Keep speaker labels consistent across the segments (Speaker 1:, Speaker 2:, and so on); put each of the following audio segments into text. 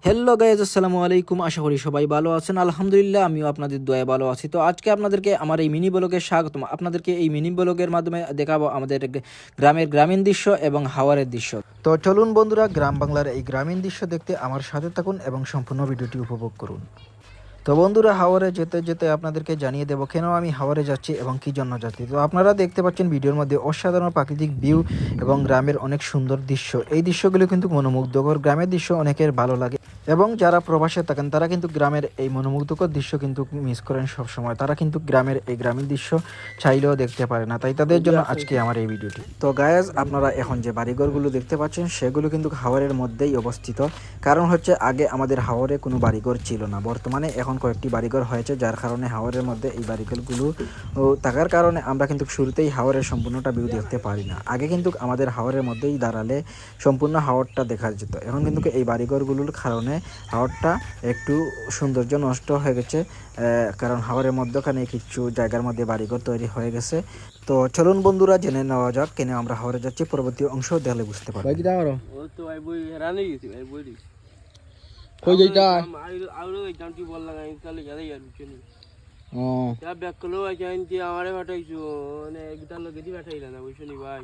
Speaker 1: Hello guys, আসসালামু আলাইকুম। আশা করি সবাই ভালো আছেন। আলহামদুলিল্লাহ, আমিও আপনাদের দোয়ায় ভালো আছি। তো আজকে আপনাদেরকে আমার এই মিনি ব্লগে স্বাগতম। আপনাদেরকে এই মিনি ব্লগের মাধ্যমে দেখাবো আমাদের গ্রামের গ্রামীণ দৃশ্য এবং হাওরের দৃশ্য। তো চলুন বন্ধুরা, গ্রাম বাংলার এই গ্রামীণ দৃশ্য দেখতে আমার সাথে থাকুন এবং সম্পূর্ণ ভিডিওটি উপভোগ করুন। তো বন্ধুরা, হাওরে যেতে যেতে আপনাদেরকে জানিয়ে দেবো কেন আমি হাওরে যাচ্ছি এবং কী জন্য যাচ্ছি। তো আপনারা দেখতে পাচ্ছেন ভিডিওর মধ্যে অসাধারণ প্রাকৃতিক ভিউ এবং গ্রামের অনেক সুন্দর দৃশ্য। এই দৃশ্যগুলো কিন্তু মনোমুগ্ধকর। গ্রামের দৃশ্য অনেকের ভালো লাগে এবং যারা প্রবাসে থাকেন তারা কিন্তু গ্রামের এই মনোমুগ্ধকর দৃশ্য কিন্তু মিস করেন সব সময়। তারা কিন্তু গ্রামের এই গ্রামীণ দৃশ্য চাইলেও দেখতে পারে না, তাই তাদের জন্য আজকে আমার এই ভিডিওটি। তো গায়াজ, আপনারা এখন যে বাড়িঘরগুলো দেখতে পাচ্ছেন সেগুলো কিন্তু হাওরের মধ্যেই অবস্থিত। কারণ হচ্ছে আগে আমাদের হাওরে কোনো বাড়িঘর ছিল না, বর্তমানে এখন কয়েকটি বাড়িঘর হয়েছে, যার কারণে হাওরের মধ্যে এই বাড়িঘরগুলো থাকার কারণে আমরা কিন্তু শুরুতেই হাওরের সম্পূর্ণটা ভিউ দেখতে পারি না। আগে কিন্তু আমাদের হাওরের মধ্যেই দাঁড়ালে সম্পূর্ণ হাওরটা দেখা যেত। এখন কিন্তু এই বাড়িঘরগুলোর কারণে হাওরটা একটু সৌন্দর্য নষ্ট হয়ে গেছে, কারণ হাওরের মধ্যখানে কিছু জায়গার মধ্যে বাড়িঘর তৈরি হয়ে গেছে। তো চলুন বন্ধুরা, জেনে নেওয়া যাক কেন আমরা হাওরে যাচ্ছি। পরবর্তী অংশ দেখলে বুঝতে পারবেন। কই যাইতা
Speaker 2: আউলো এক্সাম টি বল লাগাই কালে গেলে আর বুঝনি
Speaker 1: ও
Speaker 2: যা ব্যাক করলো আইন যে আমারে পাঠাইছো মানে গিটার লগে দি পাঠাইলা না বুঝনি ভাই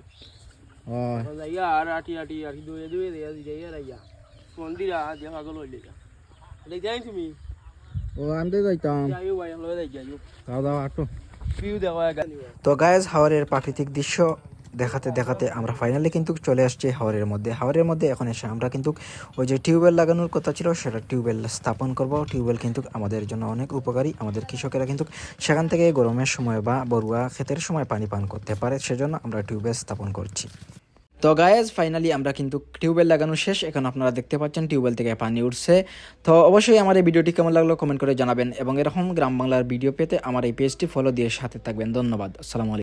Speaker 1: ও
Speaker 2: যাইয়া আর আটি আটি আর দুয়ে দুয়ে দেয়া যাইয়া রাইয়া ফোন দিরা যে পাগল হইলে এটা যাই তুমি
Speaker 1: ও আনতে যাইতাম।
Speaker 2: যাইও ভাই হলো যাই যাইও
Speaker 1: দাও দাও আটো
Speaker 2: ভিউ দেখা গানি।
Speaker 1: তো গায়েস, হাওরের প্রাকৃতিক দৃশ্য দেখাতে দেখাতে আমরা ফাইনালি কিন্তু চলে আসছি হাওরের মধ্যে। হাওরের মধ্যে এখন এসে আমরা কিন্তু ওই যে টিউবওয়েল লাগানোর কথা ছিল সেটা টিউবওয়েল স্থাপন করব। টিউবওয়েল কিন্তু আমাদের জন্য অনেক উপকারী। আমাদের কৃষকেরা কিন্তু সেখান থেকে গরমের সময় বা বড়ুয়া ক্ষেতের সময় পানি পান করতে পারে, সেজন্য আমরা টিউবওয়েল স্থাপন করছি। তো গায়েজ, ফাইনালি আমরা কিন্তু টিউবওয়েল লাগানো শেষ। এখন আপনারা দেখতে পাচ্ছেন টিউবওয়েল থেকে পানি উঠছে। তো অবশ্যই আমার এই ভিডিওটি কেমন লাগলো কমেন্ট করে জানাবেন এবং এরকম গ্রাম বাংলার ভিডিও পেতে আমার এই পেজটি ফলো দিয়ে সাথে থাকবেন। ধন্যবাদ। আসসালামু আলাইকুম।